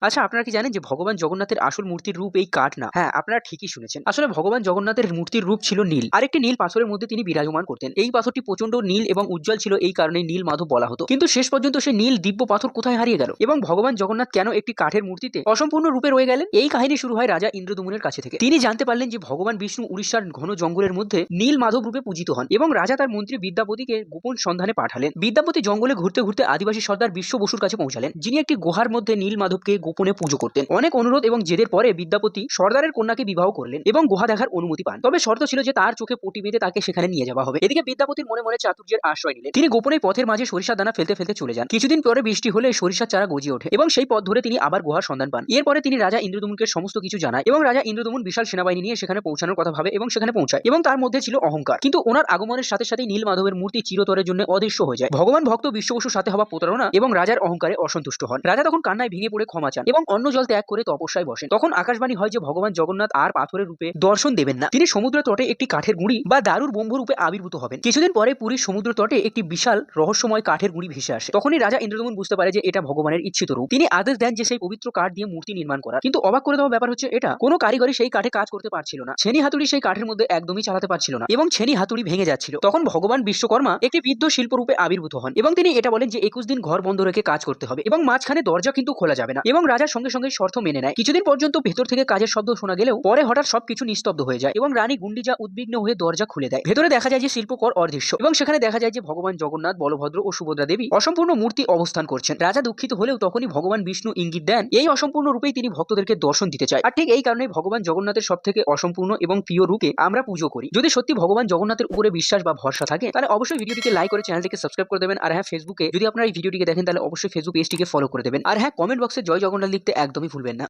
আচ্ছা, আপনারা কি জানেন যে ভগবান জগন্নাথের আসল মূর্তির রূপ এই কাঠ না? হ্যাঁ, আপনারা ঠিকই শুনেছেন। আসলে ভগবান জগন্নাথের মূর্তির রূপ ছিল নীল। আরেকটি নীল পাথরের মধ্যে তিনি বিরাজমান করতেন। এই পাথরটি প্রচন্ড নীল এবং উজ্জ্বল ছিল, এই কারণে নীল মাধব বলা হতো। কিন্তু শেষ পর্যন্ত সেই নীল দিব্য পাথর কোথায় হারিয়ে গেল এবং ভগবান জগন্নাথ কেন একটি কাঠের মূর্তিতে অসম্পূর্ণ রূপে রয়ে গেলেন? এই কাহিনী শুরু হয় রাজা ইন্দ্রদমনের কাছে থেকে। তিনি জানতে পারলেন যে ভগবান বিষ্ণু উড়িষ্যার ঘন জঙ্গলের মধ্যে নীল মাধব রূপে পূজিত হন এবং রাজা তার মন্ত্রী বিদ্যাপতিকে গোপন সন্ধানে পাঠালেন। বিদ্যাপতি জঙ্গলে ঘুরতে ঘুরতে আদিবাসী সর্দার বিশ্ব বসুর কাছে পৌঁছালেন, যিনি একটি গুহার মধ্যে নীল মাধবকে গোপনে পুজো করতেন। অনেক অনুরোধ এবং জেদের পরে বিদ্যাপতি সর্দারের কন্যাকে বিবাহ করলেন এবং গুহা দেখার অনুমতি পান। তবে শর্ত ছিল যে তার চোখে পটি বেঁধে তাকে সেখানে নিয়ে যাওয়া হবে। এদিকে বিদ্যাপতির মনে মনে চাতুর্যের আশ্রয় নিলেন। তিনি গোপনে পথের মাঝে সরিষার দানা ফেলতে ফেলতে চলে যান। কিছুদিন পরে বৃষ্টি হলে সরিষার চারা গজিয়ে ওঠে এবং সেই পথ ধরে তিনি আবার গুহার সন্ধান পান। এরপরে তিনি রাজা ইন্দ্রদমনকে সমস্ত কিছু জানায় এবং রাজা ইন্দ্রদমন বিশাল সেনাবাহিনী নিয়ে সেখানে পৌঁছানোর কথা ভাবে এবং সেখানে পৌঁছায় এবং তার মধ্যে ছিল অহংকার। কিন্তু ওনার আগমনের সাথে সাথেই নীল মাধবের মূর্তি চিরতরের জন্য অদৃশ্য হয়ে যায়। ভগবান ভক্ত বিশ্ব বসুর সাথে হওয়া প্রতারণা এবং রাজার অহংকারে অসন্তুষ্ট হন। রাজা তখন কান্নায় ভেঙে পড়ে ক্ষমা চান এবং অন্ন জল ত্যাগ করে তপস্যায় বসেন। তখন আকাশবাণী হয় যে ভগবান জগন্নাথ আর পাথরের রূপে দর্শন দেবেন না, তিনি সমুদ্র তটে একটি কাঠের গুঁড়ি বা দারুর বম্ভ রূপে আবির্ভূত হবেন। কিছুদিন পরে পুরীর সমুদ্র তটে একটি বিশাল রহস্যময় কাঠের গুঁড়ি ভেসে আসে। তখনই রাজা ইন্দ্রদমন বুঝতে পারে যে এটা ভগবানের ইচ্ছিত রূপ। তিনি আদেশ দেন যে সেই পবিত্র কাঠ দিয়ে মূর্তি নির্মাণ করা। কিন্তু অবাক করে দেওয়া ব্যাপার হচ্ছে এটা, কোনো কারিগরি সেই কাঠে কাজ করতে পারছিল না। ছেনি হাতুড়ি সেই কাঠের মধ্যে একদমই চালাতে পারছিল না এবং ছেনি হাতুড়ি ভেঙে যাচ্ছিল। তখন ভগবান বিশ্বকর্মা একটি বৃদ্ধ শিল্পরূপে আবির্ভূত হন এবং তিনি এটা বলেন যে 21 দিন ঘর বন্ধ রেখে কাজ করতে হবে এবং মাঝখানে দরজা কিন্তু খোলা যাবে না। এবং রাজার সঙ্গে সঙ্গে শর্ত মেনে নেয়। কিছুদিন পর্যন্ত ভেতর থেকে কাজের শব্দ শোনা গেলেও পরে হঠাৎ সবকিছু নিস্তব্ধ হয়ে যায় এবং রানী গুন্ডিজা উদ্বিগ্ন হয়ে দরজা খুলে দেয়। ভেতরে দেখা যায় যে শিল্পকর অদৃশ্য এবং সেখানে দেখা যায় যে ভগবান জগন্নাথ, বলভদ্র ও সুভদ্রা দেবী অসম্পূর্ণ মূর্তি অবস্থান করছেন। রাজা দুঃখিত হলেও তখনই ভগবান বিষ্ণু ইঙ্গিত দেন এই অসম্পূর্ণ রূপেই তিনি ভক্তদেরকে দর্শন দিতে চায়। আর ঠিক এই কারণে ভগবান জগন্নাথের সব থেকে অসম্পূর্ণ এবং প্রিয় রূপে আমরা পুজো করি। যদি সত্যি ভগবান জগন্নাথের উপরে বিশ্বাস বা ভরসা থাকে তাহলে অবশ্যই ভিডিওটিকে লাইক করে চ্যানেলটিকে সাবস্ক্রাইব করে দেবেন। আর হ্যাঁ, ফেসবুকে যদি আপনারা এই ভিডিওটিকে দেখেন তাহলে অবশ্যই ফেসবুক পেজটিকে ফলো করে দেবেন। আর হ্যাঁ, কমেন্ট বক্সে জয় জগন্নাথ লিখতে একদমই ভুলবেন না।